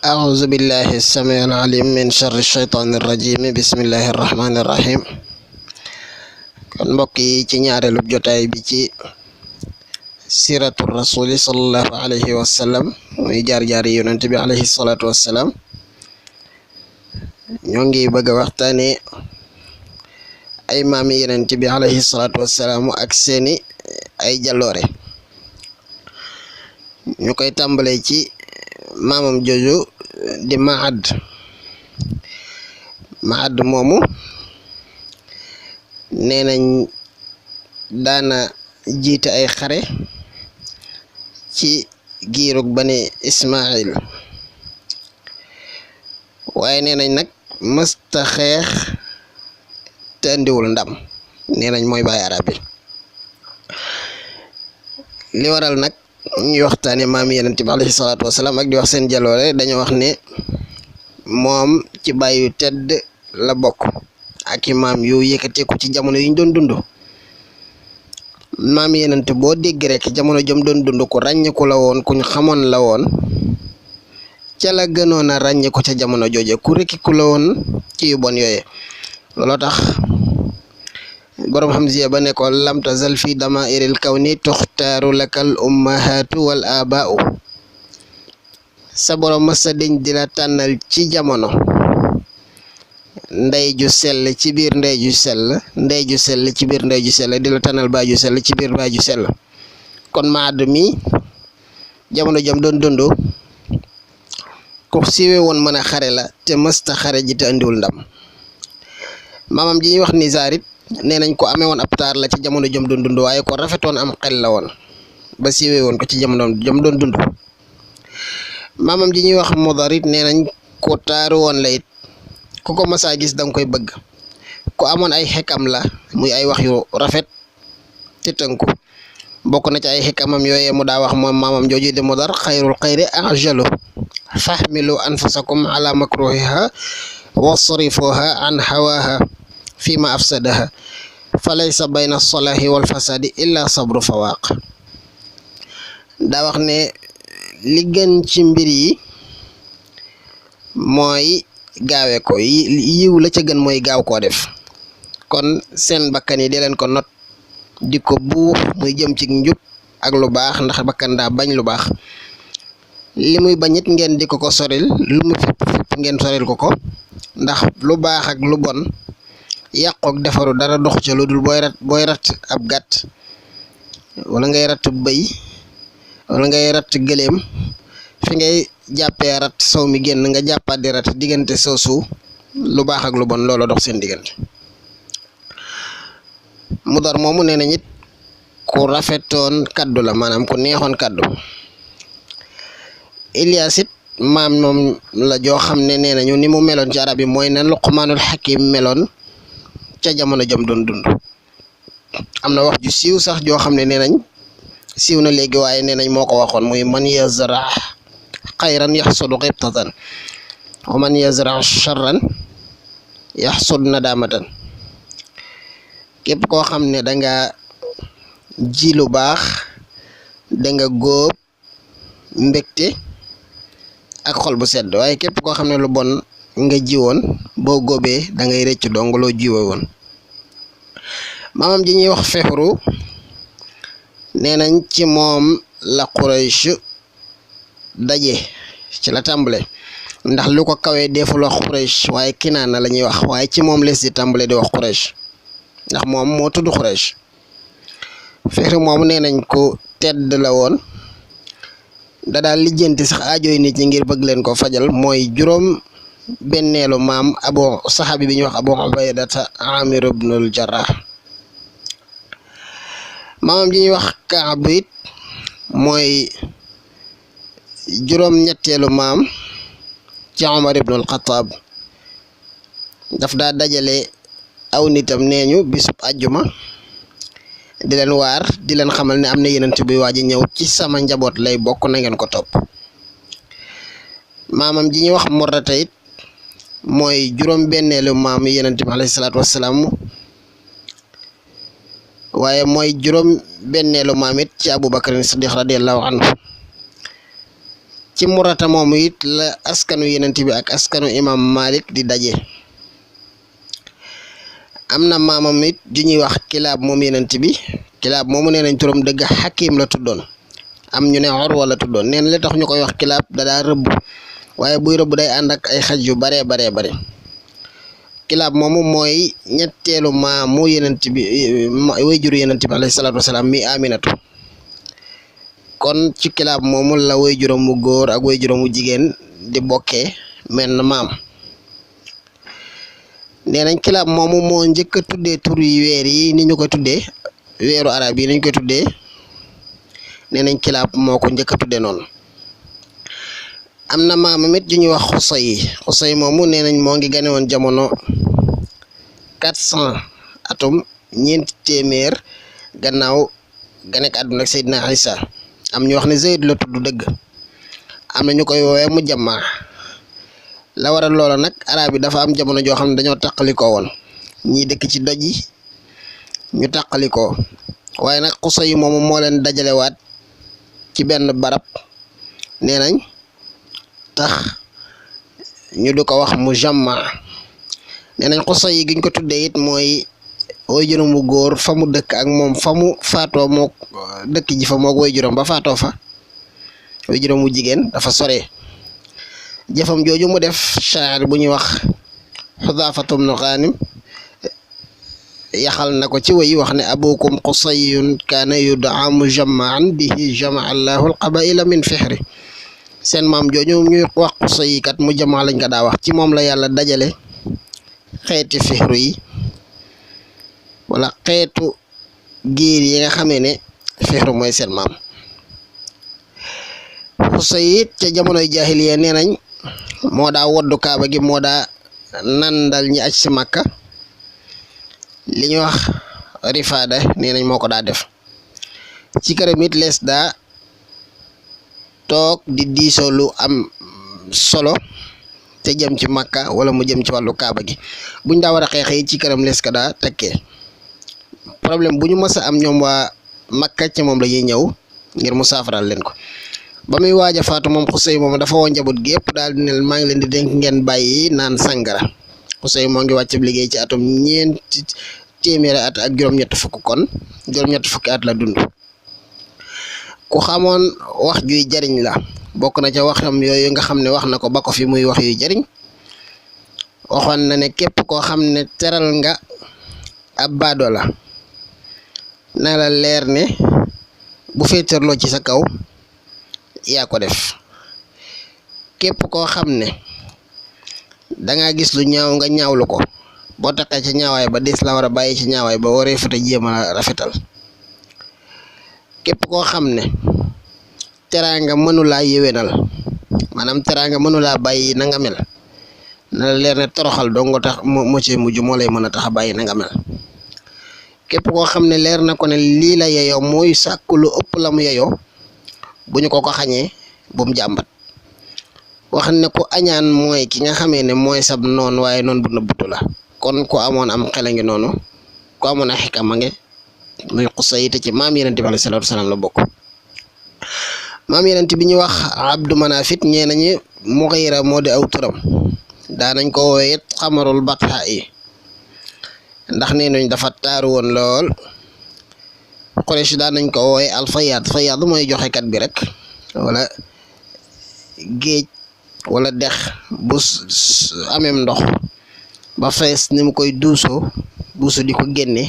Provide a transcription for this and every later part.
أعوذ بالله السميع العليم من شر الشيطان الرجيم بسم الله الرحمن الرحيم kon mbokk yi ci ñaareelu jotaay bi ci siratu rasuli sallallahu alayhi wa sallam muy jaar-jaari yonent bi alayhi salatu wassalam ñoo ngi bëgg a waxtaane ay maami yonent bi alayhi salatu wassalam ak seeni ay jaloore ñu koy tàmbalee ci maamam joju di Maad moomu nee nañ daana jiite ay xare ci giirug bani Ismail waaye nee nañ nag mësta xeex te andiwul ndam nee nañ mooy baay arab yi li waral nag ñuy waxtaane maam yonent bi alayhi salaatu wasalaam ak di wax seen jaloore dañoo wax ne moom ci baay yu tedd la bokk ak i maam yu yëkkateeku ci jamono yi ñu doon dund maam yonent boo dégg rek jamono jëm doon dund ku ràññeeku la woon kuñ xamoon la woon ca la gënoon a ràññeeku ca jamono jooje ku rekkiku la woon ci yu bon yooye looloo tax boroom Hamziya ba ne ko lam tazal fi damairil kawni tuxtaaru lakal ummahatu wal abaau sa boroom masa deñ di la tànnal ci jamono ndey ju sell ci biir ndey ju sell ndey ju sell ci biir ndey ju sell di la tànnal baay ju sell ci biir baay ju sell kon Maad mi jamono jam doon dund ku siiwe woon mën a xare la te mësta xare ji te andiwul ndam maamam ji ñuy wax Nizaarit nee nañ ko amee woon ab taar la ci jamono jëm doon dund waaye ko rafetoon am xel la woon ba siiwee woon ko ci jamono jëm doon dund maamam ji ñuy wax Mudarit nee nañ ko taaru woon la it ku ko masaa gis danga koy bëgg ku amoon ay xekam la muy ay wax yu rafet te tënku bokk na ci ay xekamam yooyee mu daa wax moom maamam jooju de Mudar xayrul xayri ajalu fahmilu anfusakum ala makruhiha wasrifuha an hawaha fima afsadaha falaysa bayna solahi wal fasadi illa sabru fawaq daa wax ne li gën ci mbir yi mooy gaawe ko yiw la ca gën mooy gaaw koo def kon seen bakkan yi di leen ko not di ko buux muy jëm ci njub ak lu baax ndax bakkan daa bañ lu baax li muy bañit ngeen di ko soril lu mu fépp ngeen soril ko ndax lu baax ak lu bon yàqook defaru dara dox ca lu dul booy rat ab gàtt wala ngay rat bëy wala ngay rat gëléem fi ngay jàppee rat sow mi génn nga jàppaat di rat diggante soosu lu baax ak lu bon loolu dox seen diggante Mudar moomu nee na ñit ku rafetoon kaddu la maanaam ku neexoon kaddu Ilyas it maam moom la joo xam ne nee nañu ni mu meloon ci arab yi mooy na Luqmaanul Hakim meloon ca jamono jëm doon dund am na wax ju siiw sax joo xam ne nee nañ siiw na léegi waaye nee nañ moo ko waxoon muy man yazra xayran yaxsudu xibtatan wa man yazra charran yaxsud nadamatan képp koo xam ne danga ji lu baax danga góob mbégte ak xol bu sedd waaye képp koo xam ne lu bon nga jiwoon boo góobee da ngay rëcc dong loo jiwe woon maamam ji ñuy wax Fihru nee nañ ci moom la Quraysh daje ci la tàmbale ndax lu ko kawee deful wax Quraysh waaye Kinaana la ñuy wax waaye ci moom les di tàmbale di wax Quraysh ndax moom moo tudd Quraysh Fihru moomu nee nañ ko tedd la woon da daal lijjanti sax aajoy nit ñi ngir bëgg leen ko fajal mooy juróom benneelu maam saxaabi bi ñuy wax Abu Ubaydata Amir ibnul Jarrah maamam ji ñuy wax Kaab it mooy juróom ñetteelu maam ci Umar ibnul Xattaab daf daa dajale aw nitam neeñu bisub àjjuma di leen waar di leen xamal ne am na yenent bi waaj a ñëw ci sama njaboot lay bokk na ngeen ko topp maamam ji ñuy wax Murrata it mooy juróom benneelu maam yenent bi alayhi salaatu wassalaam waaye mooy juróom benneelu maam it ci Abu Bakr Siddiq radiyallahu anhu ci Murata moomu it la askanu yenent bi ak askanu imam Malik di daje. am na maamam it ju ñuy wax Kilaab moom yenent bi. Kilaab moomu nee nañ turam dëgg Hakim la tuddoon, am ñu ne Urwa la tuddoon. neen li tax ñu koy wax Kilaab da daa rëbb, waaye buy rëbb day ànd ak ay xaj yu bare. Kilaab moomu mooy ñetteelu maamu yenent bi, wayjuru yenent bi alayhi salaatu wasalaam mi Aminatu. kon ci Kilaab moomu la wayjuram mu góor ak wayjuram mu jigéen di bokkee menn maam. nee nañ Kilaab moomu moo njëkk a tuddee tur yi weer yi ni ñu ko tuddee weeru arab yi ni ñu ko tuddee. nee nañ Kilaab moo ko njëkk a tuddee noonu. am na maamam it ju ñuy wax Xusay moomu nee nañ moo ngi gane woon jamono 400 atum 400 gannaaw ganek àdduna ak Seydina Isa. am ñu wax ne Zayd la tudd dëgg, am na ñu koy woowee mu jamma. la waral loola nag arab yi dafa am jamono joo xam ne dañoo tàqalikoo woon, ñii dëkk ci doj yi ñu tàqalikoo, waaye nag Xusay moomu moo leen dajalewaat ci benn barab. nee nañ tax ñu du ko wax mu jamma. nee nañ Xusay giñ ko tuddee it mooy wayjuram mu góor fa mu dëkk ak moom fa mu faatoo mook dëkk ji fa mook wayjuram ba faatoo fa. wayjuram mu jigéen dafa sore. jëfam jooju mu def shaa'ir bu ñuy wax Xudaafatu bnu Xaanim yaxal na ko ci way wax ne abukum Qusayun kaana yudaa mujammaan bihi jamaa allahu alqabaila min fihri. seen maam jooju ñuy wax Qusay kat mu jamaa lañ ko daa wax, ci moom la yàlla dajale xeeti fihru yi wala xeetu giir yi nga xamee ne fihru mooy seen maam. Qusay it ca jamonoy jaahiliya nee nañ moo daa woddu kaaba gi, moo daa nandal ñi aj si Makka. li ñuy wax rifaada nee nañ moo ko daa def. ci këram it lees daa toog di diisoo lu am solo te jëm ci Makka wala mu jëm ci wàllu kaaba gi. buñ daa war a xeex yi ci këram lees ka daa tekkee. problème bu ñu mës a am ñoom waa Makka ci moom la ñuy ñëw ngir mu saafaral leen ko. ba muy waaj a faatu moom Xusay moom dafa woo njaboot gi yëpp daal di ne maa ngi leen di dénk ngeen bàyyi naan sangara. Xusay moo ngi wàcc liggéey ci atum 400 at ak juróom-ñett fukk, kon juróom-ñett fukki at la dund. ku xamoon wax juy jariñ la, bokk na ca waxam yooyu nga xam ne wax na ko ba ko fi muy wax yuy jariñ. waxoon na ne képp koo xam ne teral nga ab baado la na la leer ne bu féetarloo ci sa kaw yaa ko def. képp koo xam ne danga gis lu ñaaw nga ñaawlu ko, boo taxee ca ñaawaay ba des la war a bàyyi ci ñaawaay ba waree fata jéem a rafetal. képp koo xam ne teraanga mënulaa yéwénal, maanaam teraanga mënulaa bàyyi na nga mel, na la leer ne toroxal dong nga tax moo ci mujj moo lay mën a tax a bàyyi na nga mel. képp koo xam ne leer na ko ne lii la yeyoo mooy sàkk lu ëpp la mu yeyoo, bu ñu ko xañee bu mu jàmbat. wax ne ku añaan mooy ki nga xamee ne mooy sab noon waaye noon bu nëbbutu la. kon ku amoon am xel a ngi noonu, ku amoon a xikama nge muy Qusay te ci maam yenent bi alayhi salaatu wasalaam la bokk. maam yenent bi ñuy wax Abdu Manafit ñee nañu Mughira moo di aw turam. daanañ ko woowee it xamarul batha yi ndax nee nañ dafa taaru woon lool. Quraysh daanañ ko woowee alfayaad. fayaad mooy joxekat bi rek, wala géej wala dex bu ameem ndox ba fees ni mu koy duusoo buusu di ko génne.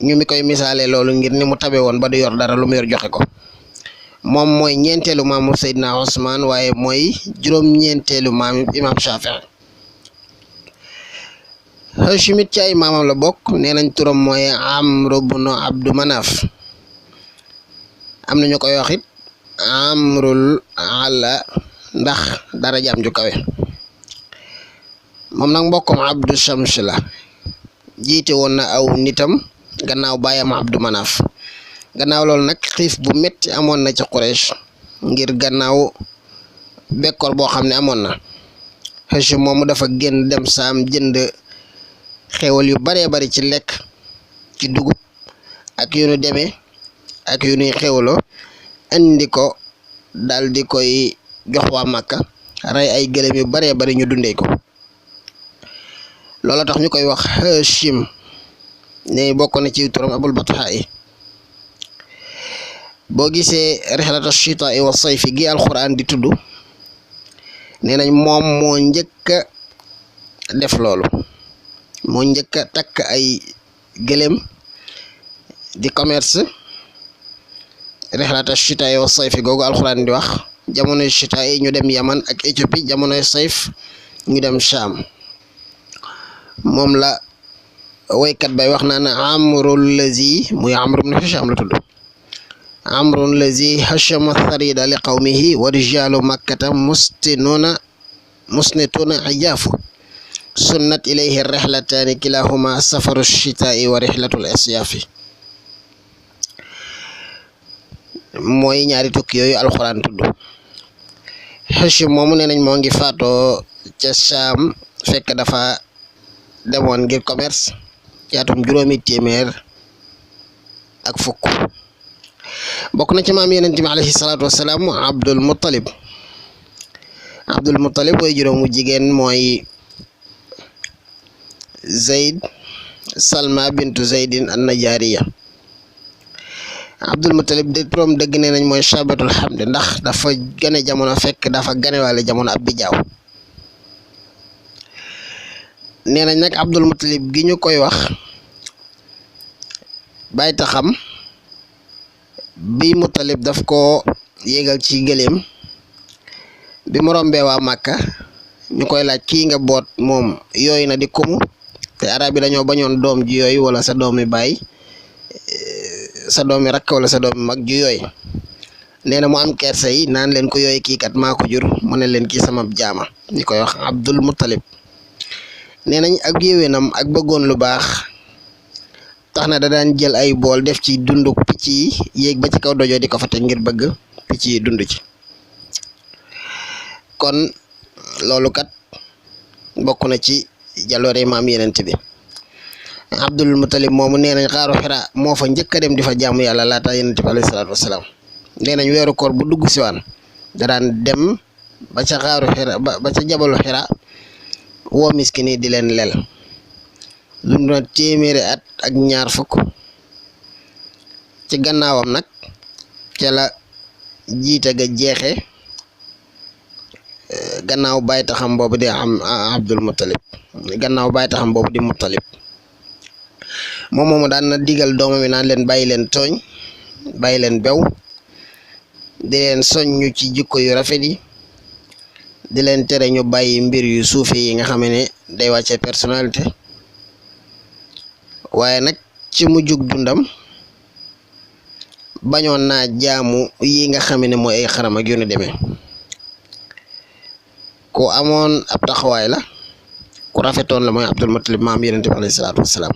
ñu mi koy misaale loolu ngir ni mu tabe woon ba du yor dara lu mu yor joxe ko. moom mooy ñeenteelu maamu Seydina Usmaan, waaye mooy juróom-ñeenteelu maam Imaam Shafii. Hashimit ci ay maamam la bokk. nee nañ turam mooy Amru bnu Abdu Manaf. am na ñu koy wax it Amrul Ala ndax darajaam ju kawe. moom nag mbokkom Abdu Shams la. jiite woon na aw nitam gannaaw baayam Abdu Manaf. gannaaw loolu nag xiif bu metti amoon na ci Quraysh ngir gannaaw bekkoor boo xam ne amoon na. Hashim moomu dafa génn dem saam jënd xewal yu baree bari ci lekk, ci dugub ak yu nu demee ak yu nuy xewloo andi ko daal di koy jox waa Màkka rey ay gëléem yu baree bari ñu dundee ko loola tax ñu koy wax Hashim ne bokk na ci turam Abul Batha yi boo gisee rixlata chita wa sayfi gi alquran di tudd nee nañ moom moo njëkk a def loolu moo njëkk a takk ay gëléem di commerce rixlata chita wa sayfi googu alquran di wax jamonoy chita yi ñu dem Yaman ak Éthiopie jamonoy sayf ñu dem Sham moom la waykat bay wax naan amrul lazi muy amru ibn Hisham la tudd amrun lazi hashama tharida li qawmihi wa rijalu makkata musnituna ajaafu sunnat ilayhi rihlatani kilahuma safaru shitaai wa rihlatul asyaafi mooy ñaari tukki yooyu alxuraan tudd Hashim moomu nee nañ moo ngi faatoo ca Sham fekk dafa demoon ngir commerce ci atum 700 ak fukk bokk na ci maam Yonent bi alayhi salaatu wasalaam Abdul Muttalib way juróomu jigéen mooy Zayd Salma bintu Zaydin an-Najariya Abdul Muttalib de turam dëgg nee nañ mooy Shabatul Hamd ndax dafa gane jamono fekk dafa ganewaale jamono ab bijaaw nee nañ nag Abdul Muttalib gi ñu koy wax bàyyi taxam bi Muttalib daf ko yéegal ci gëléem bi mu rombee waa Màkka ñu koy laaj kii nga boot moom yooyu na di kumu te arab yi dañoo bañoon doom ji yooyu wala sa doomi baay sa doomi rakk wala sa doomi mag ju yooyu nee na mu am kersa yi naan leen ko yooyu kii kat maa ko jur mu ne leen kii sama jaama ñu koy wax Abdul Muttalib nee nañ ak yéwénam ak bëggoon lu baax tax na da daan jël ay bool def ci dundu picc yi yéeg ba ci kaw dojoo di ko fa teg ngir bëgg picc yi dund ci kon loolu kat bokk na ci jaloore maam Yonent bi Abdul Muttalib moomu nee nañ xaaru Xira moo fa njëkk a dem di fa jaamu yàlla laata Yonent bi alayhi salaatu wasalaam nee nañ weeru koor bu dugg siwaan da daan dem ba ca xaaru Xira ba ca jabalu Xira woo miskin yi di leen lel lu mu doon téeméeri at ak ñaar fukk ci gannaawam nag ca la jiite ga jeexe gannaaw bàyyi taxam boobu di am Abdul Muttalib gannaaw bàyyi taxam boobu di Muttalib moom moomu daan na digal doomam yi naan leen bàyyi leen tooñ bàyyi leen bew di leen soññu ci jikko yu rafet yi di leen tere ñu bàyyi mbir yu suufe yi nga xam ne day wàcce personnalité waaye nag ci mujjug dundam bañoon naa jaamu yi nga xam ne mooy ay xaram ak yu ne demee ku amoon ab taxawaay la ku rafetoon la mooy Abdul Muttalib maam Yonent bi alayhi salaatu wasalaam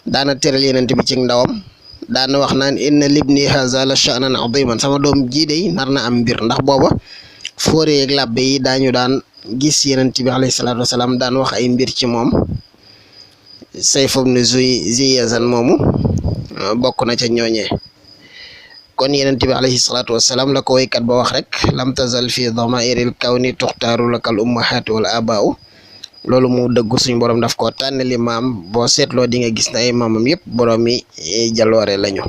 daana teral Yonent bi ci ndawam daana wax naan inna libni haza la sha'nan adiman sama doom jii dey nar na am mbir ndax booba foore ak làbbe yi daañu daan gis Yonent bi alayhi salaatu wasalaam daan wax ay mbir ci moom Sayf ibn Ziyazan moomu bokk na ca ñooñee kon Yonent bi alayhi salaatu wasalaam la ko waykat ba wax rek lam tazal fi damairil kawni tuxtaaru lakal ummahaatu wal abaau loolu mu dëggu suñu borom daf ko tànnali maam boo seetloo di nga gis na ay maamam yëpp borom yi jaloore lañu